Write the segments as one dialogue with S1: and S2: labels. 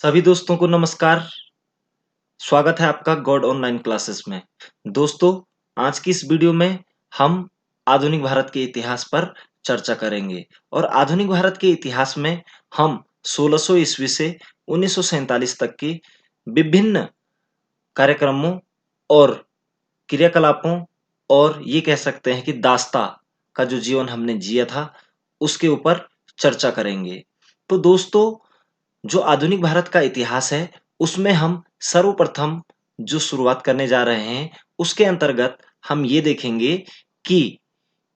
S1: सभी दोस्तों को नमस्कार। स्वागत है आपका गॉड ऑनलाइन क्लासेस में। दोस्तों, आज की इस वीडियो में हम आधुनिक भारत के इतिहास पर चर्चा करेंगे और आधुनिक भारत के इतिहास में हम 1600 ईस्वी से 1947 तक की विभिन्न कार्यक्रमों और क्रियाकलापों और ये कह सकते हैं कि दास्ता का जो जीवन हमने जिया था उसके ऊपर चर्चा करेंगे। तो दोस्तों, जो आधुनिक भारत का इतिहास है उसमें हम सर्वप्रथम जो शुरुआत करने जा रहे हैं उसके अंतर्गत हम ये देखेंगे कि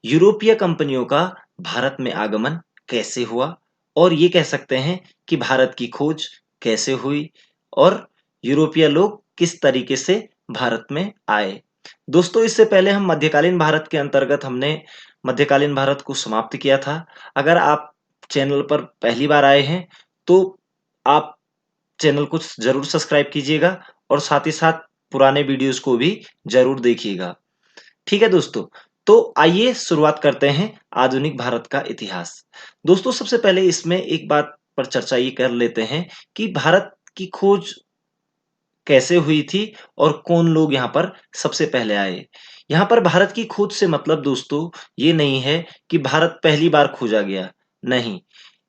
S1: यूरोपीय कंपनियों का भारत में आगमन कैसे हुआ और ये कह सकते हैं कि भारत की खोज कैसे हुई और यूरोपीय लोग किस तरीके से भारत में आए। दोस्तों, इससे पहले हम मध्यकालीन भारत के अंतर्गत हमने मध्यकालीन भारत को समाप्त किया था। अगर आप चैनल पर पहली बार आए हैं तो आप चैनल को जरूर सब्सक्राइब कीजिएगा और साथ ही साथ पुराने वीडियोस को भी जरूर देखिएगा। ठीक है दोस्तों, तो आइए शुरुआत करते हैं आधुनिक भारत का इतिहास। दोस्तों, सबसे पहले इसमें एक बात पर चर्चा ये कर लेते हैं कि भारत की खोज कैसे हुई थी और कौन लोग यहाँ पर सबसे पहले आए। यहाँ पर भारत की खोज से मतलब दोस्तों ये नहीं है कि भारत पहली बार खोजा गया, नहीं।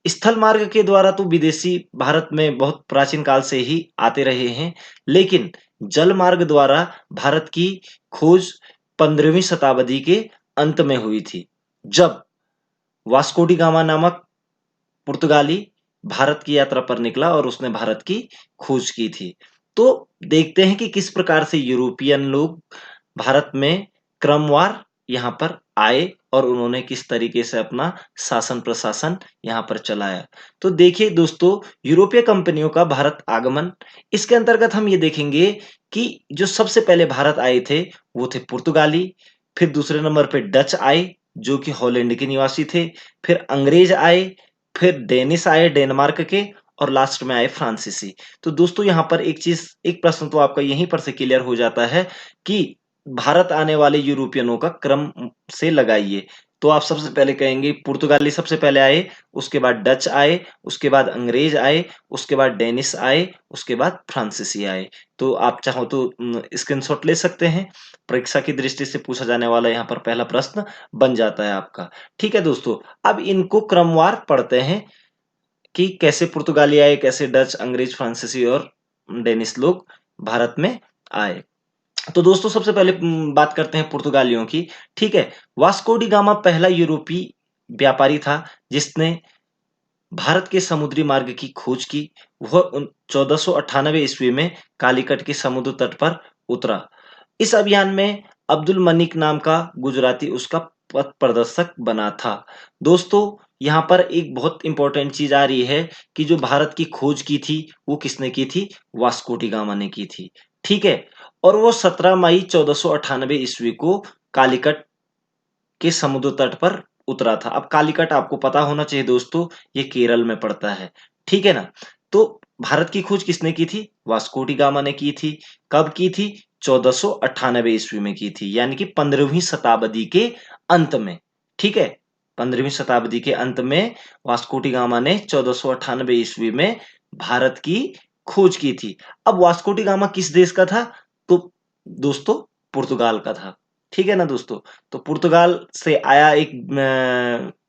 S1: स्थल मार्ग के द्वारा तो विदेशी भारत में बहुत प्राचीन काल से ही आते रहे हैं, लेकिन जल मार्ग द्वारा भारत की खोज 15वीं शताब्दी के अंत में हुई थी, जब वास्को डी गामा नामक पुर्तगाली भारत की यात्रा पर निकला और उसने भारत की खोज की थी। तो देखते हैं कि किस प्रकार से यूरोपियन लोग भारत में क्रमवार यहाँ पर आए और उन्होंने किस तरीके से अपना शासन प्रशासन यहाँ पर चलाया। तो देखिए दोस्तों, यूरोपीय कंपनियों का भारत आगमन, इसके अंतर्गत हम ये देखेंगे कि जो सबसे पहले भारत आए थे वो थे पुर्तगाली, फिर दूसरे नंबर पे डच आए जो कि हॉलैंड के निवासी थे, फिर अंग्रेज आए, फिर डेनिस आए डेनमार्क के, और लास्ट में आए फ्रांसीसी। तो दोस्तों, यहाँ पर एक प्रश्न तो आपका यहीं पर से क्लियर हो जाता है कि भारत आने वाले यूरोपियनों का क्रम से लगाइए। तो आप सबसे पहले कहेंगे पुर्तगाली सबसे पहले आए, उसके बाद डच आए, उसके बाद अंग्रेज आए, उसके बाद डेनिस आए, उसके बाद फ्रांसीसी आए। तो आप चाहो तो स्क्रीनशॉट ले सकते हैं। परीक्षा की दृष्टि से पूछा जाने वाला यहाँ पर पहला प्रश्न बन जाता है आपका। ठीक है दोस्तों, अब इनको क्रमवार पढ़ते हैं कि कैसे पुर्तगाली आए, कैसे डच, अंग्रेज, फ्रांसीसी और डेनिस लोग भारत में आए। तो दोस्तों, सबसे पहले बात करते हैं पुर्तगालियों की। ठीक है, वास्को डी गामा पहला यूरोपीय व्यापारी था जिसने भारत के समुद्री मार्ग की खोज की। वह 1498 ईस्वी में कालीकट के समुद्र तट पर उतरा। इस अभियान में अब्दुल मनिक नाम का गुजराती उसका पथ प्रदर्शक बना था। दोस्तों, यहाँ पर एक बहुत इंपॉर्टेंट चीज आ रही है कि जो भारत की खोज की थी वो किसने की थी? वास्को डी गामा ने की थी। ठीक है, और वो 17 मई 1498 ईस्वी को कालीकट के समुद्र तट पर उतरा था। अब कालीकट आपको पता होना चाहिए दोस्तों, ये केरल में पड़ता है। ठीक है ना? तो भारत की खोज किसने की थी? वास्को डी गामा ने की थी। कब की थी? 1498 ईस्वी में की थी, यानी कि 15वीं शताब्दी के अंत में। ठीक है, 15वीं शताब्दी के अंत में वास्को डी गामा ने 1498 ईस्वी में भारत की खोज की थी। अब वास्को डी गामा किस देश का था? तो दोस्तों, पुर्तगाल का था। ठीक है ना दोस्तों? तो पुर्तगाल से आया एक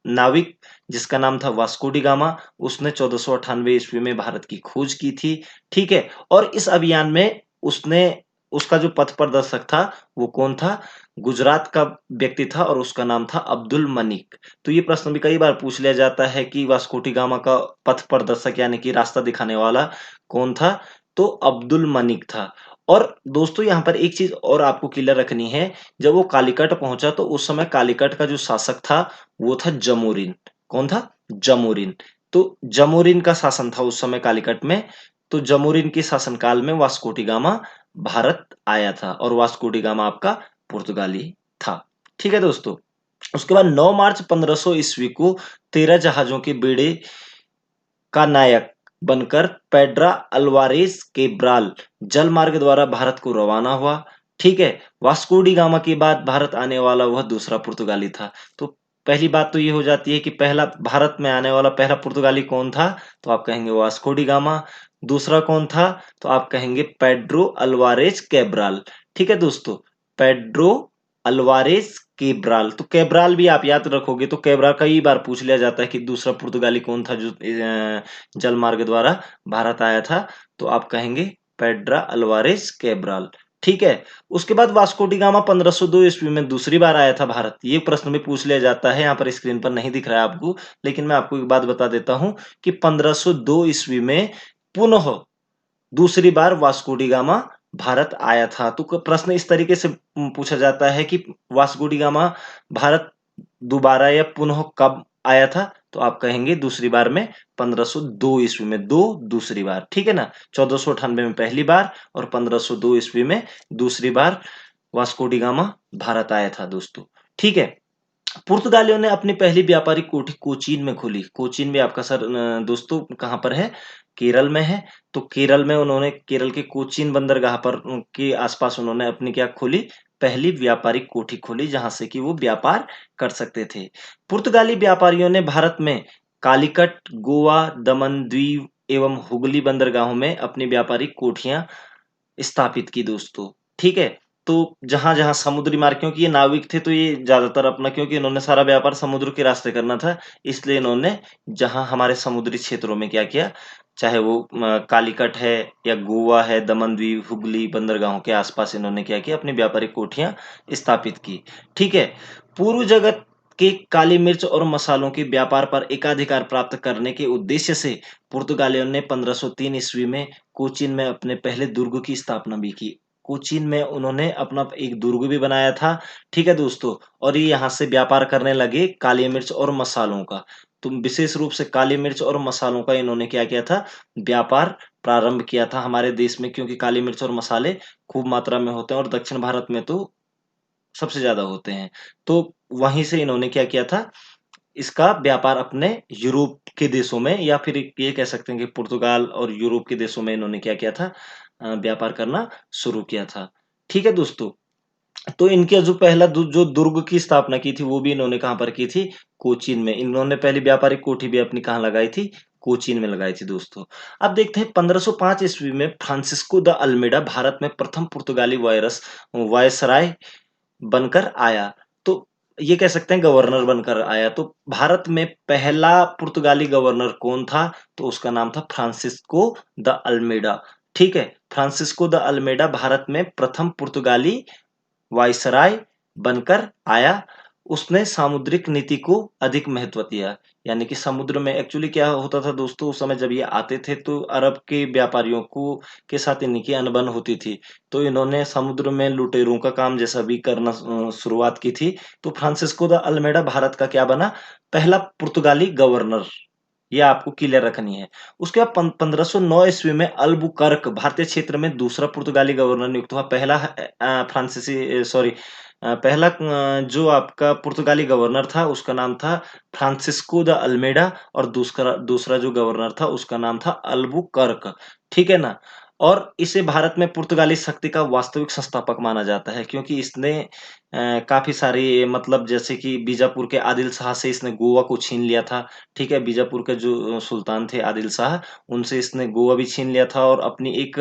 S1: नाविक जिसका नाम था वास्को डी गामा, उसने 1498 ईस्वी में भारत की खोज की थी। ठीक है, और इस अभियान में उसने उसका जो पथ प्रदर्शक था वो कौन था? गुजरात का व्यक्ति था और उसका नाम था अब्दुल मनिक। तो ये प्रश्न भी कई बार पूछ लिया जाता है कि वास्को डी गामा का पथ प्रदर्शक यानी कि रास्ता दिखाने वाला कौन था? तो अब्दुल मनिक था। और दोस्तों, यहाँ पर एक चीज और आपको क्लियर रखनी है, जब वो कालीकट पहुंचा तो उस समय कालीकट का जो शासक था वो था जमोरिन। कौन था? जमोरिन। तो जमोरिन का शासन था उस समय कालीकट में। तो जमोरिन के शासनकाल में वास्को डी गामा भारत आया था और वास्को डी गामा आपका पुर्तगाली था। ठीक है दोस्तों, उसके बाद 9 मार्च 1500 ईस्वी को 13 जहाजों के बेड़े का नायक बनकर पेड्रा अल्वारेस केब्राल जल मार्ग द्वारा भारत को रवाना हुआ। ठीक है, वास्को डी गामा के बाद भारत आने वाला वह दूसरा पुर्तगाली था। तो पहली बात तो ये हो जाती है कि पहला भारत में आने वाला पहला पुर्तगाली कौन था? तो आप कहेंगे वास्को डी गामा। दूसरा कौन था? तो आप कहेंगे पेड्रो अल्वारेज कैब्राल। ठीक है दोस्तों, पेड्रो अल्वारेज केब्राल। तो कैब्राल भी आप याद रखोगे तो कैब्राल कई बार पूछ लिया जाता है कि दूसरा पुर्तगाली कौन था जो जल मार्ग द्वारा भारत आया था। तो आप कहेंगे पेड्रा अल्वारेज कैब्राल। ठीक है। उसके बाद वास्को डी गामा 1502 ईस्वी में दूसरी बार आया था भारत। ये प्रश्न भी पूछ लिया जाता है, यहाँ पर स्क्रीन पर नहीं दिख रहा है आपको, लेकिन मैं आपको एक बात बता देता हूं कि 1502 ईस्वी में पुनः दूसरी बार वास्को डी गामा भारत आया था। तो प्रश्न इस तरीके से पूछा जाता है कि वास्को डी गामा भारत दोबारा या पुनः कब आया था? तो आप कहेंगे दूसरी बार में 1502 ईस्वी में, दो दूसरी बार। ठीक है ना, 1498 में पहली बार और 1502 ईस्वी में दूसरी बार वास्को डी गामा भारत आया था दोस्तों। ठीक है। पुर्तगालियों ने अपनी पहली व्यापारिक कोठी कोचीन में खोली। कोचीन भी आपका सर दोस्तों कहां पर है? केरल में है। तो केरल में उन्होंने, केरल के कोचीन बंदरगाह पर के आसपास उन्होंने अपनी क्या खोली? पहली व्यापारिक कोठी खोली, जहां से कि वो व्यापार कर सकते थे। पुर्तगाली व्यापारियों ने भारत में कालीकट, गोवा, दमन दीव एवं हुगली बंदरगाहों में अपनी व्यापारिक कोठियां स्थापित की दोस्तों। ठीक है। तो जहां-जहां समुद्री मार्ग, क्योंकि ये नाविक थे तो ये ज्यादातर अपना, क्योंकि इन्होंने सारा व्यापार समुद्र के रास्ते करना था, इसलिए इन्होंने जहां हमारे समुद्री क्षेत्रों में क्या किया, चाहे वो कालीकट है या गोवा है, दमन द्वीप, हुगली बंदरगाहों के आसपास इन्होंने क्या किया? अपनी व्यापारिक कोठियां स्थापित की। ठीक है। पूर्व जगत के काली मिर्च और मसालों के व्यापार पर एकाधिकार प्राप्त करने के उद्देश्य से पुर्तगालियों ने 1503 ईस्वी में कोचीन में अपने पहले दुर्ग की स्थापना भी की। कोचीन में उन्होंने अपना एक दुर्ग भी बनाया था। ठीक है दोस्तों, और ये यहाँ से व्यापार करने लगे काली मिर्च और मसालों का। तो विशेष रूप से काली मिर्च और मसालों का इन्होंने क्या किया था? व्यापार प्रारंभ किया था हमारे देश में, क्योंकि काली मिर्च और मसाले खूब मात्रा में होते हैं और दक्षिण भारत में तो सबसे ज्यादा होते हैं। तो वहीं से इन्होंने क्या किया था? इसका व्यापार अपने यूरोप के देशों में, या फिर ये कह सकते हैं कि पुर्तगाल और यूरोप के देशों में इन्होंने क्या किया था? व्यापार करना शुरू किया था। ठीक है दोस्तों। तो इनके जो पहला जो दुर्ग की स्थापना की थी वो भी इन्होंने कहां पर की थी? कोचीन में। इन्होंने पहली व्यापारिक कोठी भी अपनी कहां लगाई थी? कोचीन में लगाई थी दोस्तों। अब देखते हैं 1505 ईस्वी में फ्रांसिस्को द अल्मेडा भारत में प्रथम पुर्तगाली वायसराय बनकर आया। तो ये कह सकते हैं गवर्नर बनकर आया। तो भारत में पहला पुर्तगाली गवर्नर कौन था? तो उसका नाम था फ्रांसिस्को द अल्मेडा। ठीक है। फ्रांसिस्को द अल्मेडा भारत में प्रथम पुर्तगाली वायसराय बनकर आया। उसने सामुद्रिक नीति को अधिक महत्व दिया। यानी कि समुद्र में एक्चुअली क्या होता था दोस्तों, उस समय जब ये आते थे तो अरब के व्यापारियों को के साथ इनकी अनबन होती थी। तो इन्होंने समुद्र में लुटेरों का काम जैसा भी करना शुरुआत की थी। तो फ्रांसिस्को द अल्मेडा भारत का क्या बना? पहला पुर्तगाली गवर्नर। ये आपको क्लियर रखनी है। उसके बाद 1509 ईस्वी में अल्बुकर्क भारतीय क्षेत्र में दूसरा पुर्तगाली गवर्नर नियुक्त हुआ। पहला फ्रांसीसी सॉरी पहला जो आपका पुर्तगाली गवर्नर था उसका नाम था फ्रांसिस्को द अल्मेडा, और दूसरा दूसरा जो गवर्नर था उसका नाम था अल्बुकर्क। ठीक है ना। और इसे भारत में पुर्तगाली शक्ति का वास्तविक संस्थापक माना जाता है, क्योंकि इसने काफी सारी, मतलब जैसे कि बीजापुर के आदिल शाह से इसने गोवा को छीन लिया था। ठीक है। बीजापुर के जो सुल्तान थे आदिल शाह, उनसे इसने गोवा भी छीन लिया था और अपनी एक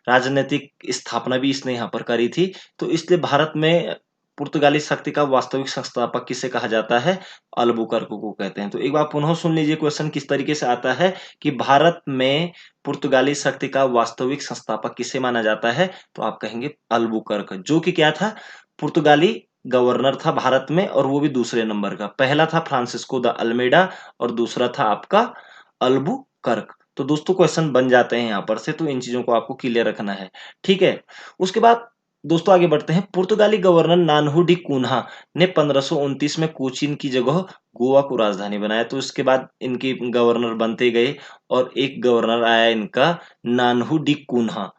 S1: राजनीतिक स्थापना भी इसने यहाँ पर करी थी। तो इसलिए भारत में पुर्तगाली शक्ति का वास्तविक संस्थापक किसे कहा जाता है? अल्बुकर्क को कहते हैं। तो एक बार पुनः सुन लीजिए क्वेश्चन किस तरीके से आता है कि भारत में पुर्तगाली शक्ति का वास्तविक संस्थापक किसे माना जाता है? तो आप कहेंगे अल्बुकर्क, जो कि क्या था? पुर्तगाली गवर्नर था भारत में, और वो भी दूसरे नंबर का। पहला था फ्रांसिस्को द अल्मेडा और दूसरा था आपका अल्बुकर्क। तो दोस्तों क्वेश्चन बन जाते हैं यहां पर से, तो इन चीजों को आपको क्लियर रखना है। ठीक है। उसके बाद दोस्तों आगे बढ़ते हैं। पुर्तगाली गवर्नर नानहू डी कुन्हा ने 1529 में कोचीन की जगह गोवा को राजधानी बनाया। तो इसके बाद इनके गवर्नर बनते गए और एक गवर्नर आया इनका नानहू डी कुन्हा।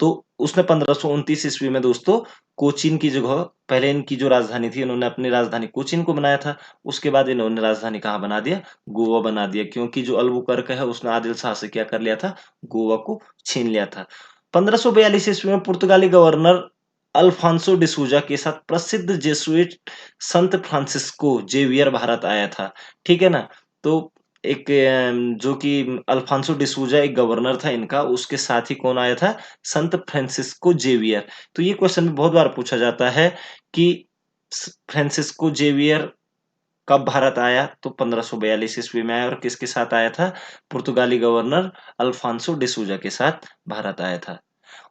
S1: तो उसने 1529 ईस्वी में दोस्तों कोचीन की जगह, पहले इनकी जो राजधानी थी इन्होंने अपनी राजधानी कोचीन को बनाया था। उसके बाद इन्होंने राजधानी कहाँ बना दिया? गोवा बना दिया, क्योंकि जो अल्बुकर्क है उसने आदिल शाह से क्या कर लिया था? गोवा को छीन लिया था। 1542 ईस्वी में पुर्तगाली गवर्नर अल्फांसो डिसूजा के साथ प्रसिद्ध जेसुइट संत फ्रांसिस्को जेवियर भारत आया था। ठीक है ना। तो एक जो कि अल्फांसो डिसूजा एक गवर्नर था इनका, उसके साथ ही कौन आया था? संत फ्रांसिस्को जेवियर। तो ये क्वेश्चन भी बहुत बार पूछा जाता है कि फ्रांसिस्को जेवियर कब भारत आया? तो 1542 ईस्वी में आया। और किसके साथ आया था? पुर्तगाली गवर्नर अल्फांसो डिसूजा के साथ भारत आया था।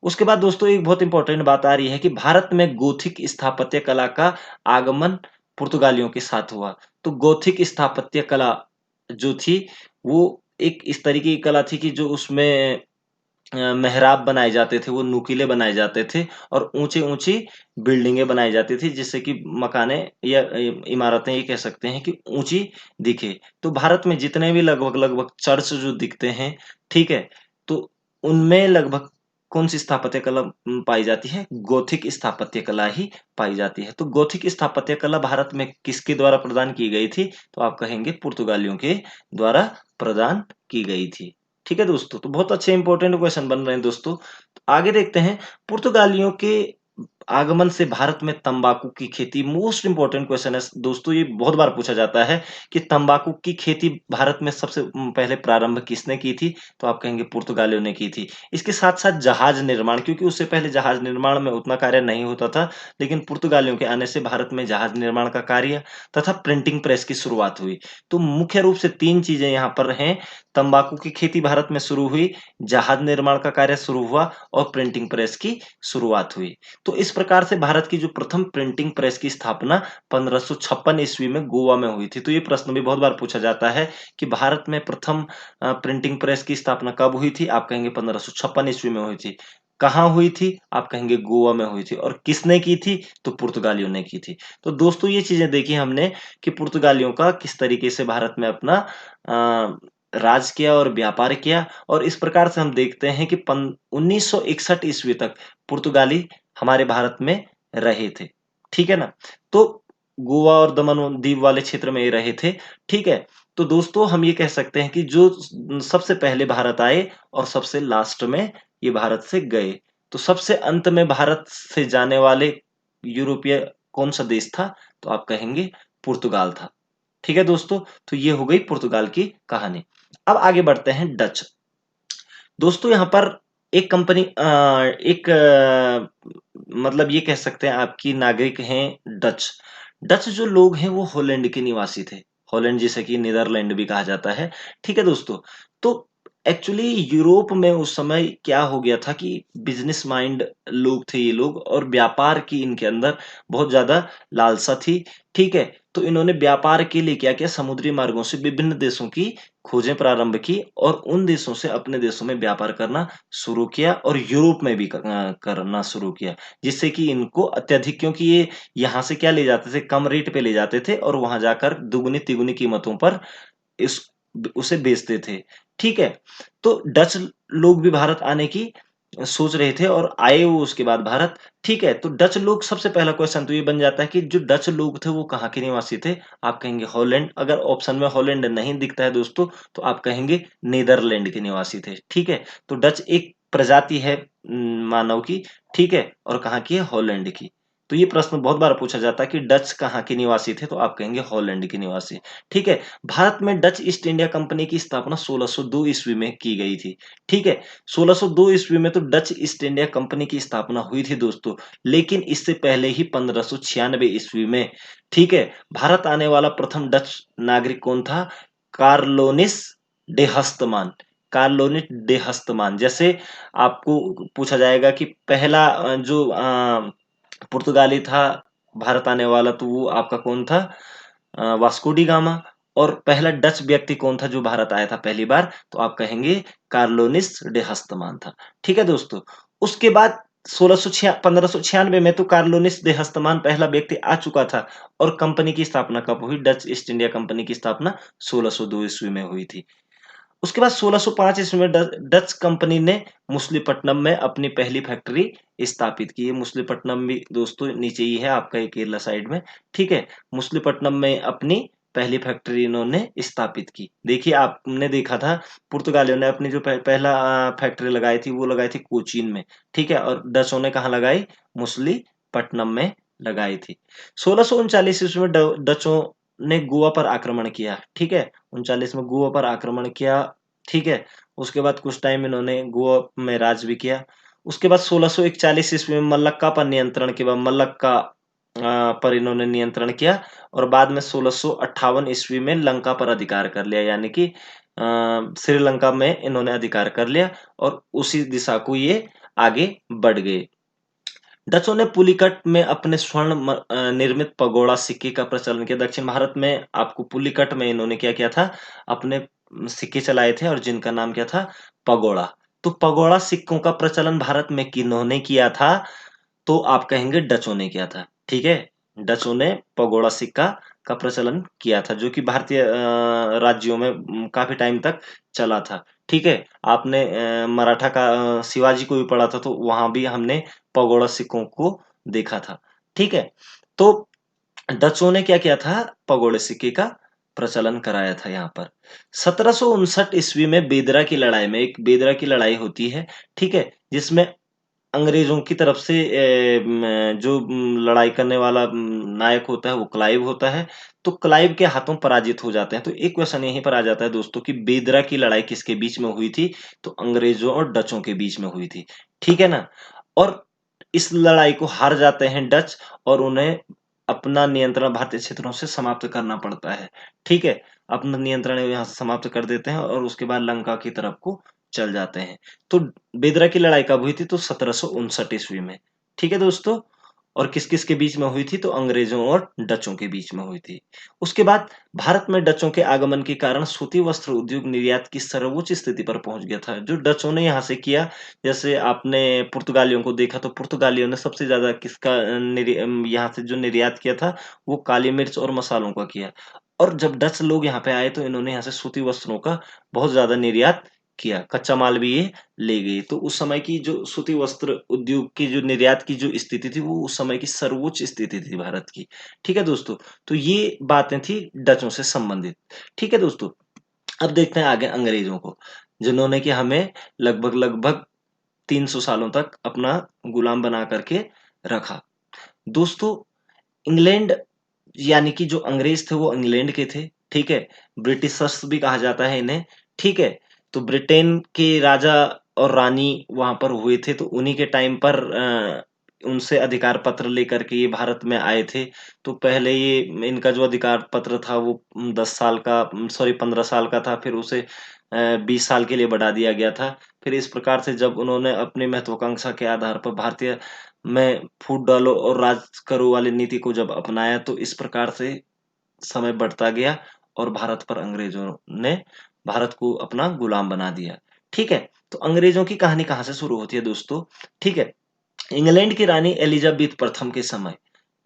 S1: उसके बाद दोस्तों एक बहुत इंपॉर्टेंट बात आ रही है कि भारत में गोथिक स्थापत्य कला का आगमन पुर्तगालियों के साथ हुआ। तो गोथिक स्थापत्य कला जो थी वो एक इस तरीके की कला थी कि जो उसमें मेहराब बनाए जाते थे, वो नुकीले बनाए जाते थे और ऊंची-ऊंची बिल्डिंगें बनाई जाती थी जिससे कि मकाने या इमारतें ये कह सकते हैं कि ऊंची दिखे। तो भारत में जितने भी लगभग-लगभग चर्च जो दिखते हैं, ठीक है? तो उनमें लगभग कौन-सी स्थापत्य कला पाई जाती है? गोथिक स्थापत्य कला ही पाई जाती है। तो गोथिक स्थापत्य कला भारत में किसके द्वारा प्रदान की गई थी? तो आप कहेंगे पुर्तगालियों के द्वारा प्रदान की गई थी। ठीक है दोस्तों, तो बहुत अच्छे इंपॉर्टेंट क्वेश्चन बन रहे हैं दोस्तों। तो आगे देखते हैं, पुर्तगालियों के आगमन से भारत में तंबाकू की खेती, मोस्ट इंपॉर्टेंट क्वेश्चन है दोस्तों, ये बहुत बार पूछा जाता है कि तंबाकू की खेती भारत में सबसे पहले प्रारंभ किसने की थी? तो आप कहेंगे पुर्तगालियों ने की थी। इसके साथ-साथ जहाज निर्माण, क्योंकि उससे पहले जहाज निर्माण में उतना कार्य नहीं होता था, लेकिन पुर्तगालियों के आने से भारत में जहाज निर्माण का कार्य तथा प्रिंटिंग प्रेस की शुरुआत हुई। तो मुख्य रूप से 3 चीजें यहाँ पर हैं, तंबाकू की खेती भारत में शुरू हुई, जहाज निर्माण का कार्य शुरू हुआ और प्रिंटिंग प्रेस की शुरुआत हुई। तो इस प्रकार से भारत की जो प्रथम प्रिंटिंग प्रेस की स्थापना 1556 ईस्वी में गोवा में हुई थी। तो ये प्रश्न भी बहुत बार पूछा जाता है कि भारत में प्रथम प्रिंटिंग प्रेस की स्थापना कब हुई थी? आप कहेंगे 1556 ईस्वी में हुई थी। कहाँ हुई थी? आप कहेंगे गोवा में हुई थी। और किसने की थी? तो पुर्तगालियों ने की थी। तो दोस्तों ये चीजें देखी हमने कि पुर्तगालियों का किस तरीके से भारत में अपना राज किया और व्यापार किया। और इस प्रकार से हम देखते हैं कि 1961 ईस्वी तक पुर्तगाली हमारे भारत में रहे थे। ठीक है ना? तो गोवा और दमन और दीव वाले क्षेत्र में ये रहे थे। ठीक है? तो दोस्तों हम ये कह सकते हैं कि जो सबसे पहले भारत आए और सबसे लास्ट में ये भारत से गए। तो सबसे अंत में भारत से जाने वाले यूरोपीय कौन सा देश था? तो आप कहेंगे पुर्तगाल था। ठीक है दोस्तों? तो ये हो गई पुर्तगाल की कहानी। अब आगे बढ़ते हैं डच। दोस्तों यहाँ पर एक कंपनी एक मतलब ये कह सकते हैं आपकी नागरिक हैं डच। डच जो लोग हैं वो हॉलैंड के निवासी थे। हॉलैंड जिसे कि नीदरलैंड भी कहा जाता है। ठीक है दोस्तों? तो एक्चुअली यूरोप में उस समय क्या हो गया था कि बिजनेस माइंड लोग थे ये लोग और व्यापार की इनके अंदर बहुत ज्यादा लालसा थी। ठीक है? तो इन्होंने व्यापार के लिए क्या किया, समुद्री मार्गों से विभिन्न देशों की खोजें प्रारंभ की और उन देशों से अपने देशों में व्यापार करना शुरू किया और यूरोप में भी करना शुरू किया, जिससे कि इनको अत्यधिक, क्योंकि ये यहाँ से क्या ले जाते थे, कम रेट पे ले जाते थे और वहां जाकर दुगनी तिगुनी कीमतों पर इस उसे बेचते थे। ठीक है? तो डच लोग भी भारत आने की सोच रहे थे और आए वो उसके बाद भारत। ठीक है? तो डच लोग, सबसे पहला क्वेश्चन तो ये बन जाता है कि जो डच लोग थे वो कहाँ के निवासी थे? आप कहेंगे हॉलैंड। अगर ऑप्शन में हॉलैंड नहीं दिखता है दोस्तों तो आप कहेंगे नीदरलैंड के निवासी थे। ठीक है? तो डच एक प्रजाति है मानव की। ठीक है? और कहाँ की है? हॉलैंड की। तो ये प्रश्न बहुत बार पूछा जाता है कि डच कहाँ के निवासी थे? तो आप कहेंगे हॉलैंड के निवासी। ठीक है? भारत में डच ईस्ट इंडिया कंपनी की स्थापना 1602 ईस्वी में की गई थी। ठीक है? 1602 ईस्वी में तो डच ईस्ट इंडिया कंपनी की स्थापना हुई थी दोस्तों, लेकिन इससे पहले ही 1596 ईस्वी में, ठीक है, भारत आने वाला प्रथम डच नागरिक कौन था? कार्लोनिस डे हस्तमान। कार्लोनिस डे हस्तमान। जैसे आपको पूछा जाएगा कि पहला जो पुर्तगाली था भारत आने वाला, तो वो आपका कौन था? Vasco D gamma. और पहला डच व्यक्ति कौन था जो भारत आया था पहली बार? तो आप कहेंगे कार्लोनिस डे हस्तमान था। ठीक है दोस्तों? उसके बाद 1596 में तो कार्लोनिस डे हस्तमान पहला व्यक्ति आ चुका था। और कंपनी की स्थापना कब हुई? डच ईस्ट इंडिया कंपनी की स्थापना 1602 ईस्वी में हुई थी। उसके बाद 1605 ईस्वी में डच कंपनी ने मुसलीपट्टनम में अपनी पहली फैक्ट्री स्थापित की। ये मुसलीपट्टनम भी दोस्तों नीचे ही है आपका, ये केरला साइड में। ठीक है? मुसलीपट्टनम में अपनी पहली फैक्ट्री इन्होंने स्थापित की। देखिए आपने देखा था पुर्तगालियों ने अपनी जो पहला फैक्ट्री लगाई थी वो लगाई थी कोचीन में। ठीक है? और डचों ने कहाँ लगाई? मुसलीपट्टनम में लगाई थी। 1639 ईस्वी में डचों ने गोवा पर आक्रमण किया। ठीक है? 39 में गोवा पर आक्रमण किया। ठीक है, उसके बाद कुछ टाइम इन्होंने गोवा में राज भी किया। उसके बाद 1641 ईस्वी में मलक्का पर नियंत्रण के बाद मलक्का पर इन्होंने नियंत्रण किया और बाद में 1658 ईस्वी में लंका पर अधिकार कर लिया, यानी कि श्रीलंका में इन्होंने अधिकार कर लिया और उसी दिशा को ये आगे बढ़ गए। डचों ने पुलिकट में अपने स्वर्ण निर्मित पगोड़ा सिक्के का प्रचलन किया। दक्षिण भारत में आपको पुलिकट में इन्होंने क्या किया था, अपने सिक्के चलाए थे और जिनका नाम क्या था, पगोड़ा। तो पगोड़ा सिक्कों का प्रचलन भारत में किन्होंने किया था, तो आप कहेंगे डचों ने किया था। ठीक है, डचों ने पगोड़ा सिक्का का प्रचलन किया था, जो कि भारतीय राज्यों में काफी टाइम तक चला था। ठीक है, आपने मराठा का शिवाजी को भी पढ़ा था, तो वहां भी हमने पगोड़ा सिक्कों को देखा था। ठीक है, तो डचों ने क्या किया था, पगोड़े सिक्के का प्रचलन कराया था यहाँ पर। 1759 ईस्वी में बेदरा की लड़ाई में, एक बेदरा की लड़ाई होती है। ठीक है, जिसमें अंग्रेजों की तरफ से जो लड़ाई करने वाला नायक होता है वो क्लाइव होता है। तो क्लाइव के हाथों पराजित हो जाते हैं। तो एक क्वेश्चन यहीं पर आ जाता है दोस्तों कि बेदरा की लड़ाई किसके बीच में हुई थी, तो अंग्रेजों और डचों के बीच में हुई थी। ठीक है ना, और इस लड़ाई को हार जाते हैं डच और उन्हें अपना नियंत्रण भारतीय क्षेत्रों से समाप्त करना पड़ता है। ठीक है, अपना नियंत्रण यहाँ से समाप्त कर देते हैं और उसके बाद लंका की तरफ को चल जाते हैं। तो बेदरा की लड़ाई कब हुई थी, तो 1759 ईस्वी में। ठीक है दोस्तों, और किस किस के बीच में हुई थी, तो अंग्रेजों और डचों के बीच में हुई थी। उसके बाद भारत में डचों के आगमन के कारण सूती वस्त्र उद्योग निर्यात की सर्वोच्च स्थिति पर पहुंच गया था। जो डचों ने यहाँ से किया, जैसे आपने पुर्तगालियों को देखा, तो पुर्तगालियों ने सबसे ज्यादा किसका यहाँ से जो निर्यात किया था, वो काली मिर्च और मसालों का किया। और जब डच लोग यहाँ पे आए तो इन्होंने यहाँ से सूती वस्त्रों का बहुत ज्यादा निर्यात किया, कच्चा माल भी ये ले गई। तो उस समय की जो सूती वस्त्र उद्योग की जो निर्यात की जो स्थिति थी, वो उस समय की सर्वोच्च स्थिति थी भारत की। ठीक है दोस्तों, तो ये बातें थी डचों से संबंधित। ठीक है दोस्तों, अब देखते हैं आगे अंग्रेजों को, जिन्होंने कि हमें लगभग लगभग 300 सालों तक अपना गुलाम बना करके रखा। दोस्तों, इंग्लैंड, यानी कि जो अंग्रेज थे वो इंग्लैंड के थे। ठीक है, ब्रिटिशर्स भी कहा जाता है इन्हें। ठीक है, तो ब्रिटेन के राजा और रानी वहां पर हुए थे, तो उन्हीं के टाइम पर उनसे अधिकार पत्र लेकर के ये भारत में आए थे। तो पहले ये इनका जो अधिकार पत्र था वो 10 साल का, सॉरी 15 साल का था, फिर उसे 20 साल के लिए बढ़ा दिया गया था। फिर इस प्रकार से जब उन्होंने अपनी महत्वाकांक्षा के आधार पर भारतीय में फूट डालो और राज करो वाली नीति को जब अपनाया, तो इस प्रकार से समय बढ़ता गया और भारत पर अंग्रेजों ने भारत को अपना गुलाम बना दिया। ठीक है, तो अंग्रेजों की कहानी कहाँ से शुरू होती है दोस्तों। ठीक है, इंग्लैंड की रानी एलिजाबेथ प्रथम के समय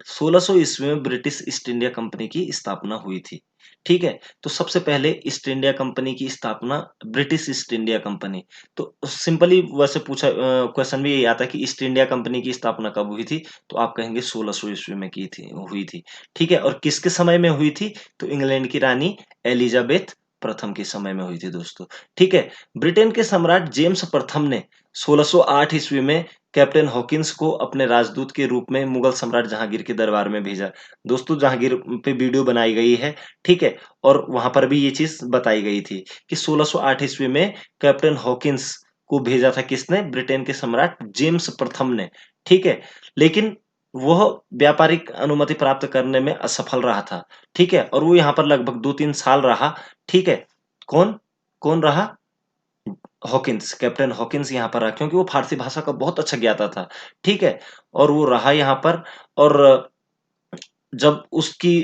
S1: 1600 ईस्वी में ब्रिटिश ईस्ट इंडिया कंपनी की स्थापना हुई थी। ठीक है, तो सबसे पहले ईस्ट इंडिया कंपनी की स्थापना, ब्रिटिश ईस्ट इंडिया कंपनी। तो सिंपली वैसे पूछा क्वेश्चन भी यही आता है कि ईस्ट इंडिया कंपनी की स्थापना कब हुई थी, तो आप कहेंगे 1600 ईस्वी में की थी, हुई थी। ठीक है, और किसके समय में हुई थी, तो इंग्लैंड की रानी एलिजाबेथ प्रथम के समय में हुई थी दोस्तों। ठीक है, ब्रिटेन के सम्राट जेम्स प्रथम ने 1608 ईस्वी में कैप्टन हॉकिंस को अपने राजदूत के रूप में मुगल सम्राट जहांगीर के दरबार में भेजा। दोस्तों, जहांगीर पे वीडियो बनाई गई है। ठीक है, और वहां पर भी ये चीज बताई गई थी कि 1608 ईस्वी में कैप्टन हॉकिंस को भेजा था किसने, ब्रिटेन के सम्राट जेम्स प्रथम ने। ठीक है, लेकिन वह व्यापारिक अनुमति प्राप्त करने में असफल रहा था। ठीक है, और वो यहाँ पर लगभग 2-3 साल रहा। ठीक है, कौन कौन रहा, हॉकिंस, कैप्टन हॉकिंस यहाँ पर रहा, क्योंकि वो फारसी भाषा का बहुत अच्छा ज्ञाता था। ठीक है, और वो रहा यहाँ पर। और जब उसकी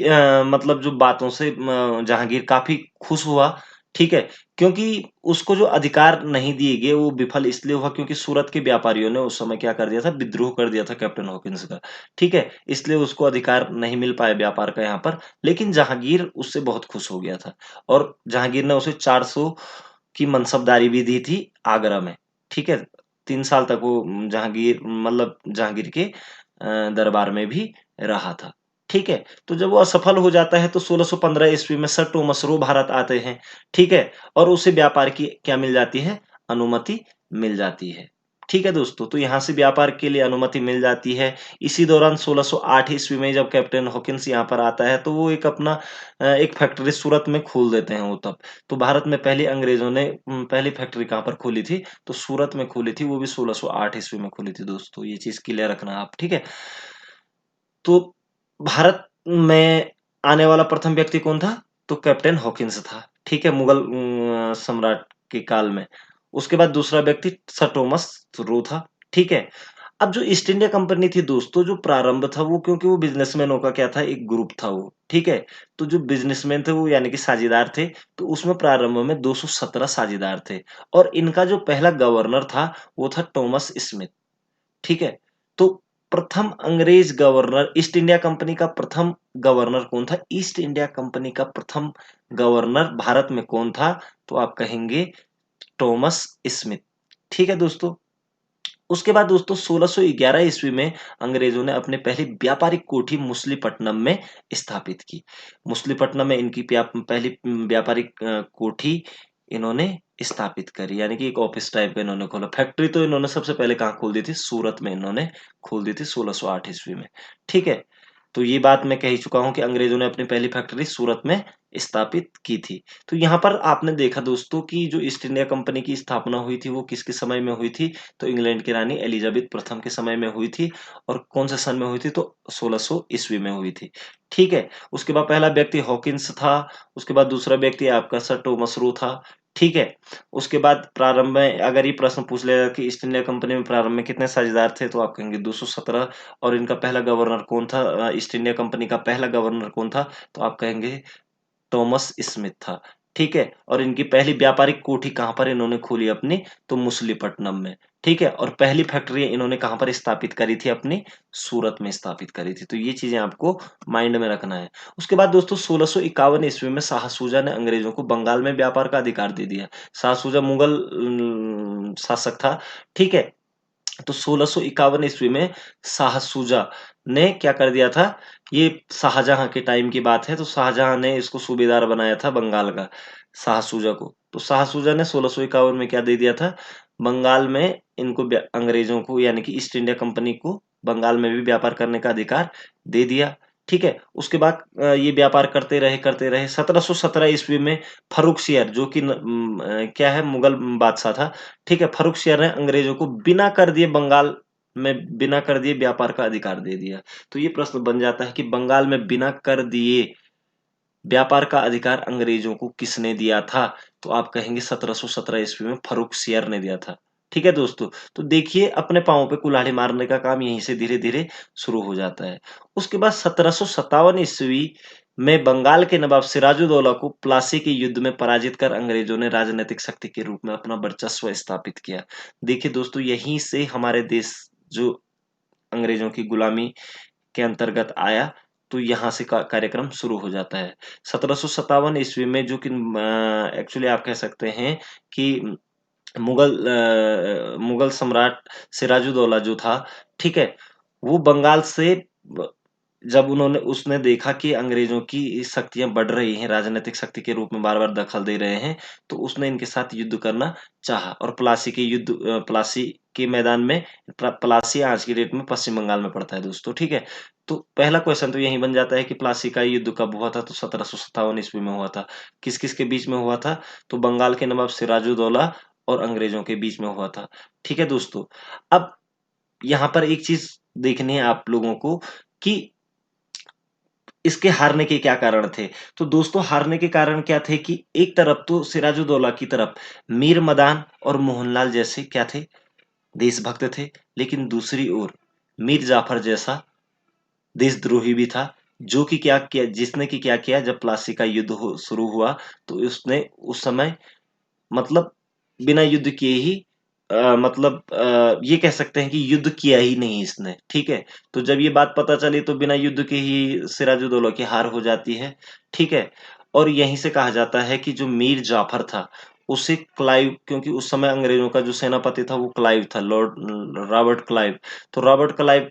S1: मतलब जो बातों से जहांगीर काफी खुश हुआ। ठीक है, क्योंकि उसको जो अधिकार नहीं दिए गए वो विफल इसलिए हुआ क्योंकि सूरत के व्यापारियों ने उस समय क्या कर दिया था, विद्रोह कर दिया था कैप्टन हॉकिंस का। ठीक है, इसलिए उसको अधिकार नहीं मिल पाया व्यापार का यहाँ पर। लेकिन जहांगीर उससे बहुत खुश हो गया था और जहांगीर ने उसे 400 की मनसबदारी भी दी थी आगरा में। ठीक है, 3 साल तक वो जहांगीर, मतलब जहांगीर के दरबार में भी रहा था। ठीक है, तो जब वो असफल हो जाता है तो 1615 ईस्वी में सर टॉमस रो भारत आते हैं। ठीक है, और उसे व्यापार की क्या मिल जाती है, अनुमति मिल जाती है। ठीक है दोस्तों, तो यहाँ से व्यापार के लिए अनुमति मिल जाती है। इसी दौरान 1608 ईस्वी में जब कैप्टन हॉकिंस यहाँ पर आता है, तो वो एक अपना एक फैक्ट्री सूरत में खोल देते हैं वो तब। तो भारत में पहले अंग्रेजों ने पहली फैक्ट्री कहाँ पर खोली थी? तो सूरत में खोली थी, वो भी 1608 ईस्वी में खोली थी दोस्तों, ये चीज़ क्लियर रखना आप, ठीक है? तो भारत में आने वाला प्रथम व्यक्ति कौन था? तो कैप्टन हॉकिंस था, ठीक है? मुगल सम्राट के काल में। उसके बाद दूसरा व्यक्ति सर टॉमस रो था, ठीक है? अब जो ईस्ट इंडिया कंपनी थी दोस्तों, जो प्रारंभ था वो, क्योंकि वो बिज़नेसमैनों का क्या था, एक ग्रुप था वो, ठीक है? तो जो बिज़नेसमैन थे वो यानी कि साझेदार थे, तो उसमें प्रारंभ में 217 साझेदार थे और इनका जो पहला गवर्नर था, वो था टॉमस स्मिथ, ठीक है? तो प्रथम अंग्रेज गवर्नर, ईस्ट इंडिया कंपनी का प्रथम गवर्नर कौन था? ईस्ट इंडिया कंपनी का प्रथम गवर्नर भारत में कौन था? तो आप कहेंगे टॉमस स्मिथ, ठीक है दोस्तों? उसके बाद दोस्तों 1611 ईस्वी में अंग्रेजों ने अपने पहली व्यापारिक कोठी मुसलीपट्टनम में स्थापित की। मुसलीपट्टनम में इनकी पहली व्यापारिक कोठी इन्होंने स्थापित करी, यानी कि एक ऑफिस टाइप का इन्होंने खोला। फैक्ट्री तो इन्होंने सबसे पहले कहाँ खोल दी थी? सूरत में इन्होंने खोल दी थी 1608 ईस्वी में, ठीक है? तो ये बात मैं कह ही चुका हूँ कि अंग्रेजों ने अपनी पहली फैक्ट्री सूरत में स्थापित की थी। तो यहाँ पर आपने देखा दोस्तों कि जो ईस्ट इंडिया कंपनी की स्थापना हुई थी वो किसके समय में हुई थी? तो इंग्लैंड की रानी एलिजाबेथ प्रथम के समय में हुई थी। और कौन से सन में हुई थी? तो 1600 ईस्वी में हुई थी, ठीक है? उसके बाद पहला व्यक्ति हॉकिंस था, उसके बाद दूसरा व्यक्ति आपका सर टॉमस रो था, ठीक है? उसके बाद प्रारंभ में अगर ये प्रश्न पूछ लेगा कि ईस्ट इंडिया कंपनी में प्रारंभ में कितने साझेदार थे? तो आप कहेंगे 217। और इनका पहला गवर्नर कौन था? ईस्ट इंडिया कंपनी का पहला गवर्नर कौन था? तो आप कहेंगे टॉमस स्मिथ था, ठीक है? और इनकी पहली व्यापारिक कोठी कहाँ पर इन्होंने खोली अपनी? तो मुसलीपट्टनम में, ठीक है? और पहली फैक्ट्री इन्होंने कहाँ पर स्थापित करी थी अपनी? सूरत में स्थापित करी थी। तो ये चीजें आपको माइंड में रखना है। उसके बाद दोस्तों 1651 ईस्वी में शाह सूजा ने अंग्रेजों को बंगाल में व्यापार का अधिकार दे दिया। शाह सूजा मुगल शासक था, ठीक है? तो 1651 ईस्वी में शाह सूजा ने क्या कर दिया था? ये शाहजहां के टाइम की बात है, तो शाहजहां ने इसको सूबेदार बनाया था बंगाल का, शाह सूजा को। तो शाह सूजा ने 1651 में क्या दे दिया था? बंगाल में इनको अंग्रेजों को यानी कि ईस्ट इंडिया कंपनी को बंगाल में भी व्यापार करने का अधिकार दे दिया, ठीक है? उसके बाद ये व्यापार करते रहे 1717 ईस्वी में फर्रुखसियर, जो कि क्या है, मुगल बादशाह था, ठीक है? फर्रुखसियर ने अंग्रेजों को बिना कर दिए बंगाल में बिना कर दिए व्यापार का अधिकार दे दिया। तो ये प्रश्न बन जाता है कि बंगाल में बिना कर दिए व्यापार का अधिकार अंग्रेजों को किसने दिया था? तो आप कहेंगे 1717 ईस्वी में फर्रुखसियर ने दिया था, ठीक है दोस्तों? तो देखिए अपने पाँव पे कुल्हाड़ी मारने का काम यहीं से धीरे-धीरे शुरू हो जाता है। उसके बाद 1757 ईस्वी में बंगाल के नवाब सिराजुद्दौला को प्लासी के युद्ध में पराजित कर अंग्रेजों ने राजनीतिक शक्ति के रूप में अपना वर्चस्व स्थापित किया। देखिए दोस्तों, यहीं से हमारे देश जो अंग्रेजों की गुलामी के अंतर्गत आया, तो यहाँ से कार्यक्रम शुरू हो जाता है। 1757 ईस्वी में जो कि एक्चुअली आप कह सकते हैं कि मुगल सम्राट सिराजुद्दौला जो था, ठीक है? वो बंगाल से जब उसने देखा कि अंग्रेजों की शक्तियाँ बढ़ रही हैं, राजनीतिक शक्ति के रूप में बार-बार दखल दे रहे हैं, तो उसने इनके साथ युद्ध करना चाहा और प्लासी के मैदान में, प्लासी आज की डेट में पश्चिम बंगाल में पड़ता है दोस्तों, ठीक है? तो पहला क्वेश्चन तो यही बन जाता है कि प्लासी का युद्ध कब हुआ था? तो 1757 ईस्वी में हुआ था। किस-किस के बीच में हुआ था? तो बंगाल के नवाब सिराजुद्दौला और अंग्रेजों के बीच में हुआ था, ठीक है दोस्तों? अब यहाँ पर एक चीज़ देखनी है आप लोगों को कि इसके हारने के क्या कारण थे? तो दोस्तों हारने के कारण क्या थे कि एक तरफ तो सिराजुद्दौला की तरफ मीर मदान और मोहनलाल जैसे क्या थे? देशभक्त थे, लेकिन दूसरी ओर मीर जाफर जैसा देशद्रोही भी था, जो कि क्या किया जिसने कि क्या किया, जब प्लासी का युद्ध शुरू हुआ, तो उसने उस समय मतलब बिना युद्ध किए ही ये कह सकते हैं कि युद्ध किया ही नहीं इसने, ठीक है? तो जब ये बात पता चली तो बिना युद्ध के ही सिराजुद्दौला की हार हो जाती है, ठीक है? और यहीं से कहा जाता है कि जो मीर जाफर था, उसे क्लाइव, क्योंकि उस समय अंग्रेजों का जो सेनापति था वो क्लाइव था, लॉर्ड रॉबर्ट क्लाइव। तो रॉबर्ट क्लाइव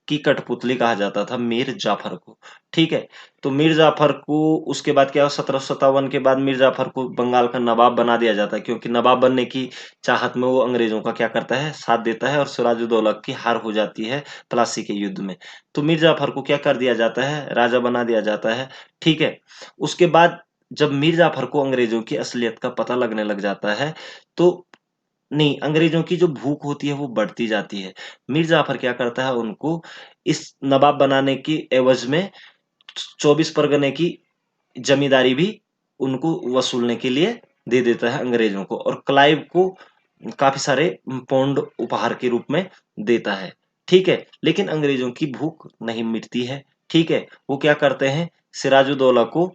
S1: की कठपुतली कहा जाता था मीर जाफर को। ठीक है, तो मीर जाफर को उसके बाद क्या 1757 के बाद मीर जाफर को बंगाल का नवाब बना दिया जाता है, क्योंकि नवाब बनने की चाहत में वो अंग्रेजों का क्या करता है, साथ देता है, और सिराजुद्दौला की हार हो जाती है प्लासी के युद्ध में। तो मीर जाफर को क्या कर दिया जाता है, राजा बना दिया जाता है। ठीक है, उसके बाद जब मीर जाफर को अंग्रेजों की असलियत का पता लगने लग जाता है, तो नहीं, अंग्रेजों की जो भूख होती है वो बढ़ती जाती है। मीर जाफर क्या करता है, उनको इस नवाब बनाने की एवज में 24 परगने की जमींदारी भी उनको वसूलने के लिए दे देता है अंग्रेजों को, और क्लाइव को काफी सारे पौंड उपहार के रूप में देता है। ठीक है, लेकिन अंग्रेजों की भूख नहीं मिटती है। ठीक है, वो क्या करते हैं, सिराजुद्दौला को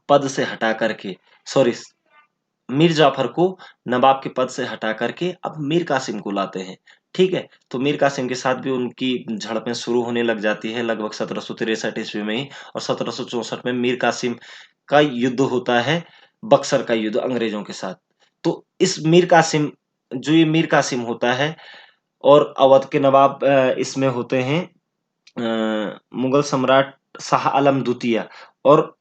S1: पद से हटा करके, सॉरी, मीर जाफर को नवाब के पद से हटा करके अब मीर कासिम को लाते हैं। ठीक है, तो मीर कासिम के साथ भी उनकी झड़पें शुरू होने लग जाती है लगभग 1763 ईस्वी में ही, और 1764 में मीर कासिम का युद्ध होता है, बक्सर का युद्ध अंग्रेजों के साथ। तो इस मीर कासिम, जो ये मीर कासिम होता है, और अवध के नवाब इसमें होते हैं मुगल सम्राट शाह आलम द्वितीय और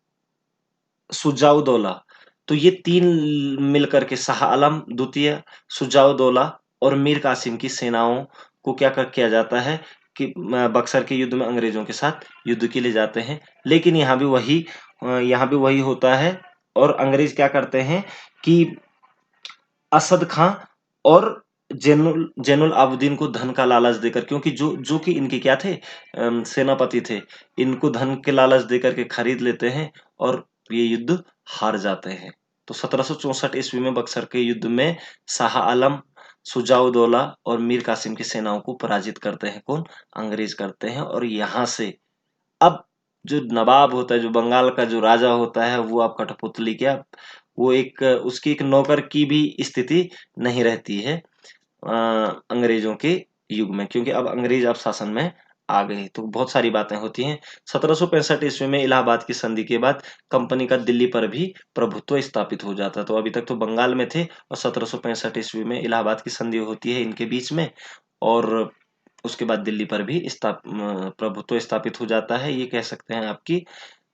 S1: सुजाउदौला। तो ये तीन मिलकर के शाह आलम द्वितीय, सुजाउदौला और मीर कासिम की सेनाओं को क्या कर किया जाता है कि बक्सर के युद्ध में अंग्रेजों के साथ युद्ध के लिए जाते हैं। लेकिन यहाँ भी वही होता है, और अंग्रेज क्या करते हैं कि असद खां और जैनुल जैनुल आबदीन को धन का लालच देकर, क्योंकि जो जो कि इनके क्या थे, सेनापति थे, इनको धन के लालच देकर के खरीद लेते हैं, और ये युद्ध हार जाते हैं। तो 1764 ईस्वी में बक्सर के युद्ध में शाह आलम, सुजाउदौला और मीर कासिम की सेनाओं को पराजित करते हैं, कौन, अंग्रेज करते हैं। और यहाँ से अब जो नवाब होता है, जो बंगाल का जो राजा होता है, वो अब कठपुतली क्या, वो एक उसकी एक नौकर की भी स्थिति नहीं रहती है अंग्रेजों के युग में, क्योंकि अब अंग्रेज अब शासन में आ गए। तो बहुत सारी बातें होती हैं। 1765 ईस्वी में इलाहाबाद की संधि के बाद कंपनी का दिल्ली पर भी प्रभुत्व स्थापित हो जाता है। तो अभी तक तो बंगाल में थे, और 1765 ईस्वी में इलाहाबाद की संधि होती है इनके बीच में, और उसके बाद दिल्ली पर भी प्रभुत्व स्थापित हो जाता है। ये कह सकते हैं आपकी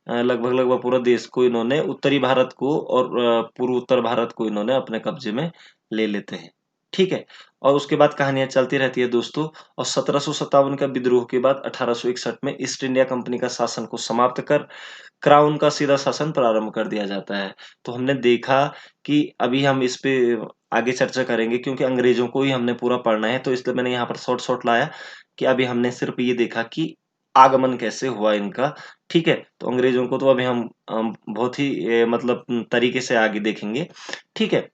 S1: लगभग लगभग पूरा देश को इन्होंने, उत्तरी भारत को और पूर्व उत्तर भारत को इन्होंने अपने कब्जे में ले लेते हैं। ठीक है, और उसके बाद कहानियां चलती रहती है दोस्तों। और 1757 का विद्रोह के बाद 1861 में ईस्ट इंडिया कंपनी का शासन को समाप्त कर क्राउन का सीधा शासन प्रारंभ कर दिया जाता है। तो हमने देखा कि अभी हम इस पे आगे चर्चा करेंगे, क्योंकि अंग्रेजों को ही हमने पूरा पढ़ना है, तो इसलिए मैंने यहाँ पर शॉर्ट शॉर्ट लाया कि अभी हमने सिर्फ ये देखा कि आगमन कैसे हुआ इनका। ठीक है, तो अंग्रेजों को तो अभी हम बहुत ही मतलब तरीके से आगे देखेंगे। ठीक है,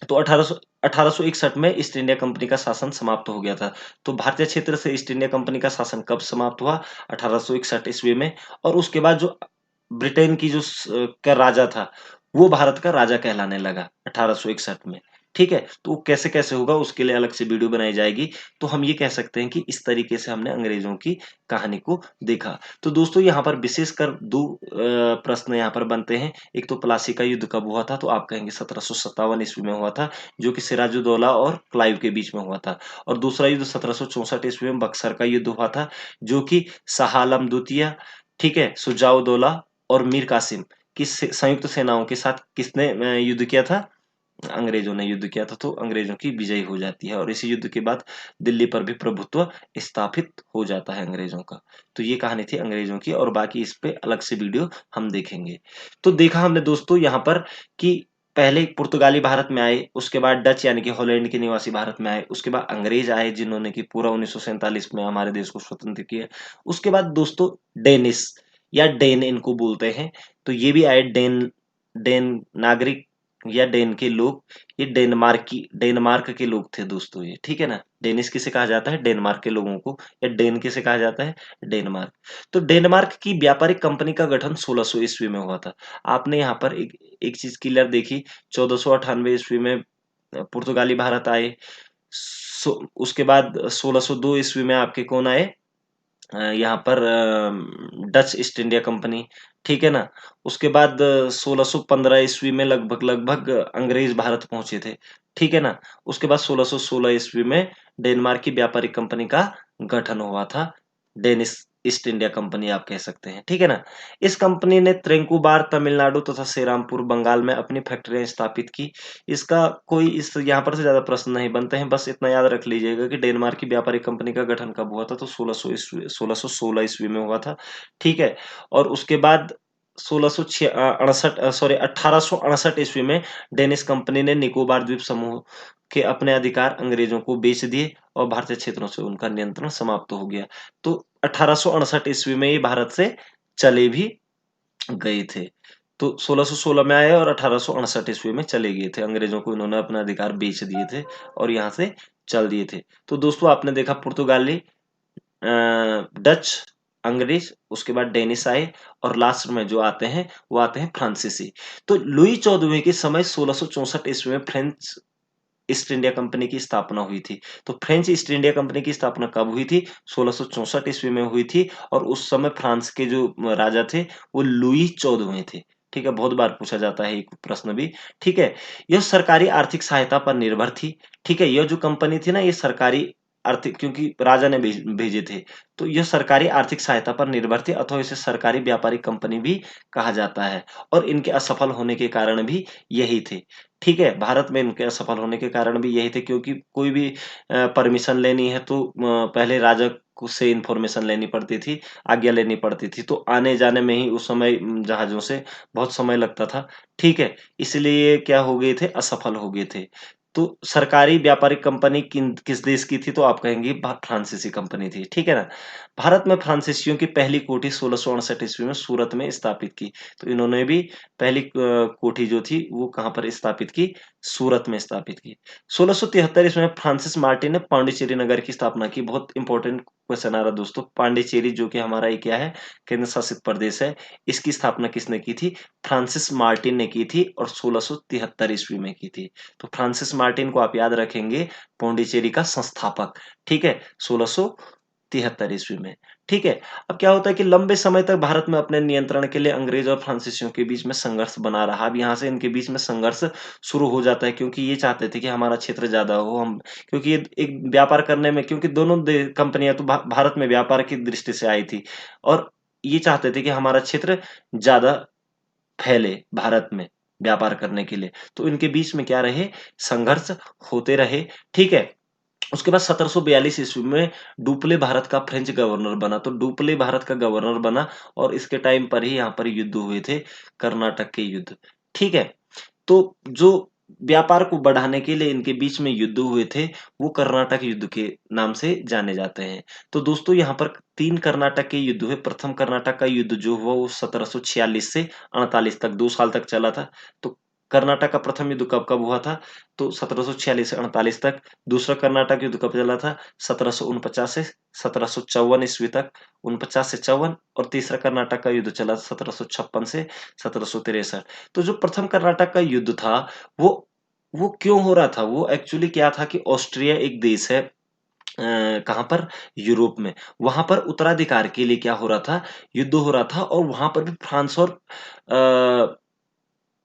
S1: तो 1861 में ईस्ट इंडिया कंपनी का शासन समाप्त हो गया था। तो भारतीय क्षेत्र से ईस्ट इंडिया कंपनी का शासन कब समाप्त हुआ, 1861 ईस्वी में। और उसके बाद जो ब्रिटेन की का राजा था, वो भारत का राजा कहलाने लगा 1861 में। ठीक है, तो वो कैसे कैसे होगा उसके लिए अलग से वीडियो बनाई जाएगी। तो हम ये कह सकते हैं कि इस तरीके से हमने अंग्रेजों की कहानी को देखा। तो दोस्तों यहाँ पर विशेषकर दो प्रश्न यहाँ पर बनते हैं। एक तो प्लासी का युद्ध कब हुआ था, तो आप कहेंगे 1757 ईस्वी में हुआ था, जो कि सिराजुद्दौला और क्लाइव के बीच में हुआ था। और दूसरा युद्ध 1764 ईस्वी में बक्सर का युद्ध हुआ था, जो कि शाह आलम द्वितीय, ठीक है, सुजाउदौला और मीर कासिम की संयुक्त सेनाओं के साथ किसने युद्ध किया था, अंग्रेजों ने युद्ध किया था। तो अंग्रेजों की विजय हो जाती है, और इसी युद्ध के बाद दिल्ली पर भी प्रभुत्व स्थापित हो जाता है अंग्रेजों का। तो ये कहानी थी अंग्रेजों की, और बाकी इस पे अलग से वीडियो हम देखेंगे। तो देखा हमने दोस्तों यहाँ पर कि पहले पुर्तगाली भारत में आए, उसके बाद डच यानी कि हॉलैंड के निवासी भारत में आए, उसके बाद अंग्रेज आए जिन्होंने कि पूरा 1947 में हमारे देश को स्वतंत्र किया। उसके बाद दोस्तों डेनिस या डेन इनको बोलते हैं, तो ये भी आए, डेन डेन नागरिक या डेन के लोग। ये डेनमार्क के लोग थे दोस्तों ये, ठीक है ना। डेनिस किसे कहा जाता है, डेनमार्क के लोगों को, या डेन किसे कहा जाता है, डेनमार्क। तो डेनमार्क की व्यापारिक कंपनी का गठन 1600 ईस्वी में हुआ था। आपने यहाँ पर एक चीज क्लियर देखी, 1498 ईस्वी में पुर्तगाली भारत आए। उसके बाद 1602 ईस्वी में आपके कौन आए, यहाँ पर डच ईस्ट इंडिया कंपनी, ठीक है ना। उसके बाद 1615 ईस्वी में लगभग लगभग अंग्रेज भारत पहुंचे थे, ठीक है ना। उसके बाद 1616 ईस्वी में डेनमार्क की व्यापारिक कंपनी का गठन हुआ था, डेनिश ईस्ट इंडिया कंपनी आप कह सकते हैं, ठीक है ना। इस कंपनी ने त्रिंकुबार तमिलनाडु तथा श्रीरामपुर बंगाल में अपनी फैक्ट्रियां स्थापित की। इसका कोई इस यहाँ पर से ज्यादा प्रश्न नहीं बनते हैं, बस इतना याद रख लीजिएगा कि डेनमार्क की व्यापारिक कंपनी का गठन कब हुआ था, तो 1616 ईस्वी में हुआ था, ठीक है। और उसके बाद 1868 ईस्वी में डेनिश कंपनी ने निकोबार द्वीप समूह के अपने अधिकार अंग्रेजों को बेच दिए और भारतीय क्षेत्रों से उनका नियंत्रण समाप्त हो गया। तो 1868 ईस्वी में ये भारत से चले भी गए थे। तो 1616 में आए और 1868 ईस्वी में चले गए थे। अंग्रेजों को इन्होंने अपना अधिकार बेच दिए थे और यहाँ से चल दिए थे। तो दोस्तों आपने देखा पुर्तगाली, डच, अंग्रेज, उसके बाद डेनिश आए और लास्ट में जो आते हैं वो आते हैं फ्रांसीसी। तो लुई 14वें के समय 1664 ईस्वी में फ्रेंच ईस्ट इंडिया कंपनी की स्थापना हुई थी। तो फ्रेंच ईस्ट इंडिया कंपनी की स्थापना कब हुई थी? 1664 ईस्वी में हुई थी और उस समय फ्रांस के जो राजा थे वो लुई 14वें थे। ठीक है, बहुत बार पूछा जाता है एक प्रश्न भी। ठीक है, यह सरकारी आर्थिक सहायता पर निर्भर थी। ठीक है, यह जो कंपनी थी ना ये सरकारी आर्थिक, क्योंकि राजा ने भेजे थे, तो यह सरकारी आर्थिक सहायता पर निर्भर थी, अथवा इसे सरकारी व्यापारिक कंपनी भी कहा जाता है। और इनके असफल होने के कारण भी यही थे। ठीक है, भारत में इनके असफल होने के कारण भी यही थे, क्योंकि कोई भी परमिशन लेनी है तो पहले राजा को से इन्फॉर्मेशन लेनी पड़ती थी, आज्ञा लेनी पड़ती थी, तो आने जाने में ही उस समय जहाजों से बहुत समय लगता था। ठीक है, इसलिए क्या हो गए थे, असफल हो गए थे। तो सरकारी व्यापारिक कंपनी किस देश की थी, तो आप कहेंगे फ्रांसीसी कंपनी थी। ठीक है ना। भारत में फ्रांसीसियों की पहली कोठी 1668 ईस्वी में सूरत में स्थापित की। तो इन्होंने भी पहली कोठी जो थी वो कहाँ पर स्थापित की, सूरत में स्थापित की। 1673 ईस्वी में फ्रांसिस मार्टिन ने पांडिचेरी नगर की स्थापना की। बहुत इंपॉर्टेंट क्वेश्चन आ रहा है दोस्तों, पांडिचेरी जो कि हमारा ये क्या है, केंद्र शासित प्रदेश है, इसकी स्थापना किसने की थी? फ्रांसिस मार्टिन ने की थी और 1673 ईस्वी में की थी। तो फ्रांसिस मार्टिन को आप याद रखेंगे पांडिचेरी का संस्थापक। ठीक है, 1673 ईस्वी में। ठीक है, अब क्या होता है कि लंबे समय तक भारत में अपने नियंत्रण के लिए अंग्रेज और फ्रांसीसियों के बीच में संघर्ष बना रहा। अब यहाँ से इनके बीच में संघर्ष शुरू हो जाता है, क्योंकि ये चाहते थे कि हमारा क्षेत्र ज्यादा हो, हम क्योंकि ये एक व्यापार करने में, क्योंकि दोनों कंपनियां तो भारत में व्यापार की दृष्टि से आई थी और ये चाहते थे कि हमारा क्षेत्र ज्यादा फैले भारत में व्यापार करने के लिए। तो इनके बीच में क्या रहे, संघर्ष होते रहे। ठीक है, उसके बाद 1742 ईस्वी में डुप्ले भारत का फ्रेंच गवर्नर बना। तो डुप्ले भारत का गवर्नर बना और इसके टाइम पर ही यहाँ पर युद्ध हुए थे, कर्नाटक के युद्ध। ठीक है, तो जो व्यापार को बढ़ाने के लिए इनके बीच में युद्ध हुए थे वो कर्नाटक युद्ध के नाम से जाने जाते हैं। तो दोस्तों यहाँ पर 3 कर्नाटक के युद्ध हुए। प्रथम कर्नाटक का युद्ध जो हुआ वो 1746 से 48 तक 2 साल तक चला था। तो कर्नाटक का प्रथम युद्ध कब कब हुआ था, तो 1746 से 48 तक। दूसरा कर्नाटक युद्ध कब चला था, 1749 से 1754 ईस्वी तक, 49 से 54। और तीसरा कर्नाटक का युद्ध चला 1756 से 1763। तो जो प्रथम कर्नाटक का युद्ध था वो वो क्यों हो रहा था, वो एक्चुअली क्या था कि ऑस्ट्रिया एक देश है कहाँ पर, यूरोप में। वहां पर उत्तराधिकार के लिए क्या हो रहा था, युद्ध हो रहा था। और वहां पर भी फ्रांस और अ,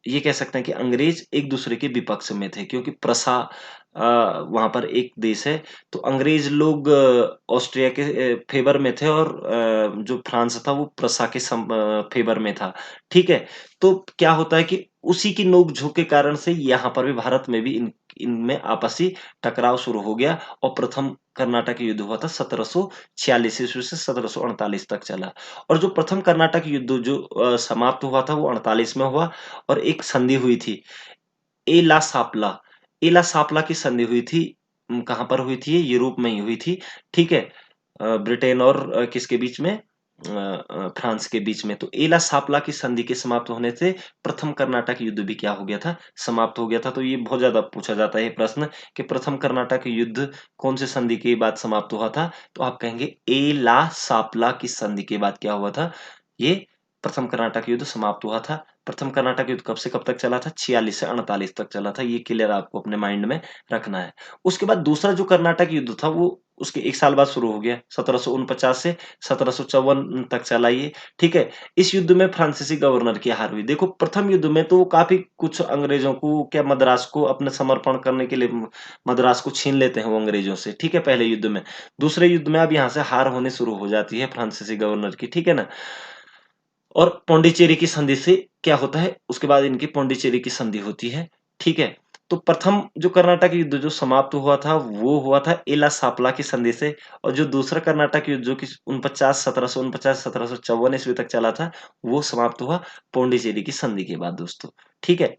S1: ये कह सकते हैं कि अंग्रेज एक दूसरे के विपक्ष में थे, क्योंकि प्रसा वहां पर एक देश है। तो अंग्रेज लोग ऑस्ट्रिया के फेवर में थे और जो फ्रांस था वो प्रसा के फेवर में था। ठीक है, तो क्या होता है कि उसी की नोक-झोंक के कारण से यहाँ पर भी भारत में भी इनमें आपसी टकराव शुरू हो गया और प्रथम कर्नाटक युद्ध हुआ था 1746 ईस्वी से 1748 तक चला। और जो प्रथम कर्नाटक युद्ध जो समाप्त हुआ था वो 48 में हुआ और एक संधि हुई थी, एला सापला। एला सापला की संधि हुई थी। कहाँ पर हुई थी, ये यूरोप में ही हुई थी। ठीक है, ब्रिटेन और किसके बीच में, फ्रांस के बीच में। तो एला सापला की संधि के समाप्त होने से प्रथम कर्नाटक युद्ध भी क्या हो गया था, समाप्त हो गया था। तो ये बहुत ज्यादा पूछा जाता है ये प्रश्न कि प्रथम कर्नाटक युद्ध कौन से संधि के बाद समाप्त हुआ था, तो आप कहेंगे एला सापला की संधि के बाद क्या हुआ था, ये प्रथम कर्नाटक युद्ध समाप्त हुआ था। प्रथम कर्नाटक युद्ध कब से कब तक चला था? 46 से 48 तक चला था। ये क्लियर आपको अपने माइंड में रखना है। उसके बाद दूसरा जो कर्नाटक युद्ध था वो उसके 1 साल बाद शुरू हो गया। 1749 से 1754 तक चला ये, ठीक है? इस युद्ध में फ्रांसीसी गवर्नर की हार हुई। देखो प्रथम युद्ध में तो काफ़ी कुछ अंग्रेज़ों को क्या मद्रास को अपने समर्पण करने के लिए मद्रास को छीन लेते हैं वो अंग्रेज़ों से, ठीक है? पहले युद्ध में। दूसरे युद्ध में अब यहाँ से हार होनी शुरू हो जाती है फ्रांसीसी गवर्नर की, ठीक है ना? और पौंडीचेरी की संधि से क्या होता है, उसके बाद इनकी पौंडीचेरी की संधि होती है, ठीक है? तो प्रथम जो कर्नाटक युद्ध जो समाप्त हुआ था, वो हुआ था एला सापला की संधि से और जो दूसरा कर्नाटक युद्ध जो कि 1754 ईस्वी तक चला था, वो समाप्त हुआ पौंडीचेरी की संधि के बाद दोस्तों, ठीक है?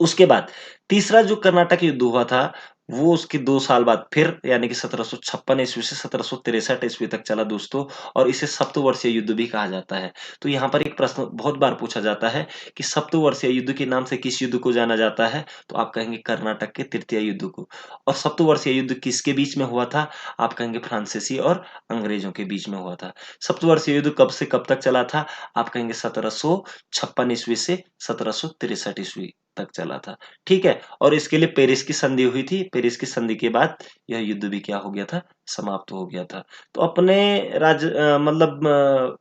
S1: उसके बाद तीसरा जो कर्नाटक युद्ध हुआ था, वो उसके 2 साल बाद फिर यानी कि 1756 ईस्वी से 1763 ईस्वी तक चला दोस्तों और इसे सप्तवर्षीय युद्ध भी कहा जाता है। तो यहाँ पर एक प्रश्न बहुत बार पूछा जाता है कि सप्तवर्षीय युद्ध के नाम से किस युद्ध को जाना जाता है? तो आप कहेंगे कर्नाटक के तृतीय युद्ध को। और सप्तवर्षीय युद्ध किसके बीच में हुआ था? आप कहेंगे फ्रांसीसी और अंग्रेजों के बीच में हुआ था। सप्तवर्षीय युद्ध कब से कब तक चला था? आप कहेंगे 1756 ईस्वी से 1763 ईस्वी तक चला था, ठीक है? और इसके लिए पेरिस की संधि हुई थी। पेरिस की संधि के बाद यह युद्ध भी क्या हो गया था? समाप्त हो गया था। तो अपने मतलब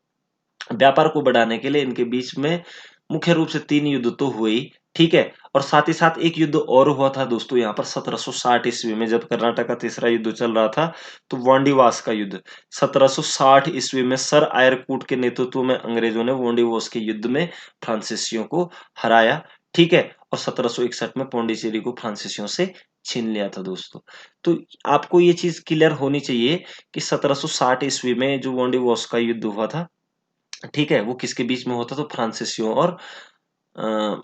S1: व्यापार को बढ़ाने के लिए इनके बीच में मुख्य रूप से 3 युद्ध तो हुए ही, ठीक है? और साथ ही साथ एक युद्ध और हुआ था दोस्तों यहाँ पर 1760 ईस्वी में जब कर्नाटक का तीसरा युद्ध चल रहा था, तो वांडीवास का युद्ध। 1760 ईस्वी में सर आयरकूट के नेतृत्व में अंग्रेजों ने वांडीवास के युद्ध में फ्रांसीसियों को हराया, ठीक है? और 1761 में पौंडीचेरी को फ्रांसीसियों से छीन लिया था दोस्तों। तो आपको ये चीज़ क्लियर होनी चाहिए कि 1760 ईस्वी में जो वांडीवास का युद्ध हुआ था, ठीक है? वो किसके बीच में होता तो फ्रांसीसियों और अ,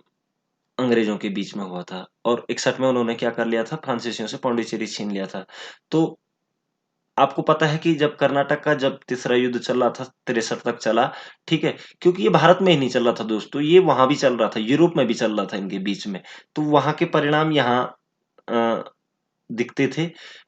S1: अंग्रेजों के बीच में हुआ था और 61 में उन्होंने क्या कर लिया था फ्रांसीसियों से पौंडीचेरी छीन लिया था। तो आपको पता है कि जब कर्नाटक का जब तीसरा युद्ध चल रहा था 63 तक चला, ठीक है? क्योंकि ये भारत में ही नहीं चल रहा था दोस्तों, ये वहाँ भी चल रहा था, यूरोप में भी चल रहा था इनके बीच में। तो वहाँ के परिणाम यहाँ अ, दिखते थे।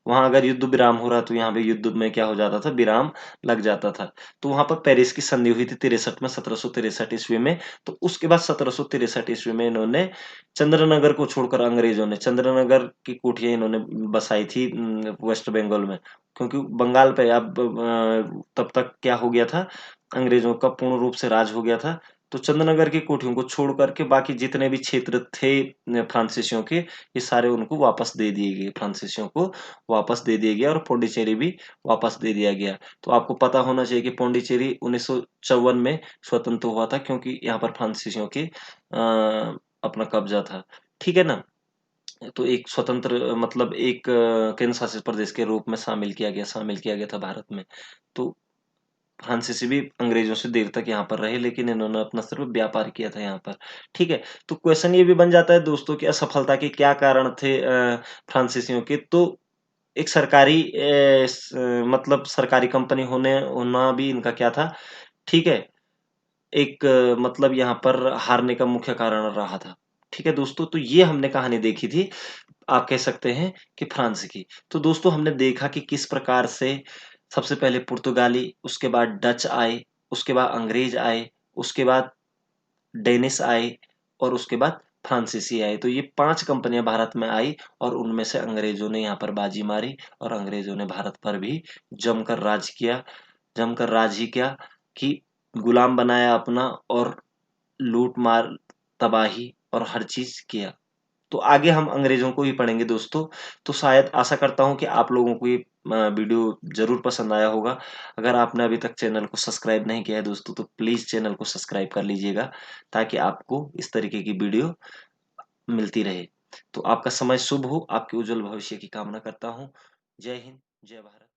S1: वहाँ अगर युद्ध विराम हो रहा तो यहाँ पे युद्ध में क्या हो जाता था विराम लग जाता था। तो वहाँ पर पेरिस की संधि हुई थी 63 में 1763 ईस्वी में। तो उसके बाद 1763 ईस्वी में इन्होंने चंद्रनगर को छोड़कर अंग्रेजों ने चंद्रनगर की कुटिया इन्होंने बसाई थी वेस्ट बंगाल में। क्योंकि बंगाल पे अब तब तक क्या हो गया था अंग्रेजों का पूर्ण रूप से राज हो गया था। तो चंद्रनगर की कोठियों को छोड़ करके बाकी जितने भी क्षेत्र थे फ्रांसीसियों के ये सारे उनको वापस दे दिए गए फ्रांसीसियों को वापस दे दिया गया और पौंडीचेरी भी वापस दे दिया गया। तो आपको पता होना चाहिए कि पौंडीचेरी 1954 में स्वतंत्र हुआ था क्योंकि यहाँ पर फ्रांसीसियों के अपना कब्जा था। ठीक है ना? तो एक स्वतंत्र मतलब एक केंद्र शासित प्रदेश के रूप में शामिल किया गया था भारत में। तो फ्रांसीसी भी अंग्रेजों से देर तक यहाँ पर रहे लेकिन इन्होंने अपना सिर्फ व्यापार किया था यहाँ पर, ठीक है? तो क्वेश्चन ये भी बन जाता है दोस्तों कि असफलता के क्या कारण थे फ्रांसीसियों के? तो एक सरकारी मतलब सरकारी कंपनी होना भी इनका क्या था, ठीक है? एक मतलब यहाँ पर हारने का मुख्य कारण रहा था। ठीक है दोस्तों? तो ये हमने कहानी देखी थी, आप कह सकते हैं कि फ्रांस की। तो दोस्तों हमने देखा कि किस प्रकार से सबसे पहले पुर्तगाली, उसके बाद डच आए, उसके बाद अंग्रेज आए, उसके बाद डेनिश आए और उसके बाद फ्रांसीसी आए। तो ये 5 कंपनियाँ भारत में आई और उनमें से अंग्रेजों ने यहाँ पर बाजी मारी और अंग्रेजों ने भारत पर भी जमकर राज किया। जमकर राज ही क्या कि गुलाम बनाया अपना और लूट-मार, तबाही और हर चीज़ किया। तो आगे हम अंग्रेज़ों को ही पढ़ेंगे दोस्तों। तो शायद आशा करता हूँ कि आप लोगों को ये वीडियो ज़रूर पसंद आया होगा। अगर आपने अभी तक चैनल को सब्सक्राइब नहीं किया है दोस्तों तो प्लीज़ चैनल को सब्सक्राइब कर लीजिएगा ताकि आपको इस तरीके की वीडियो मिलती रहे। तो आपका समय शुभ हो, आपके उज्जवल भविष्य की कामना करता हूँ। जय हिंद, जय भारत।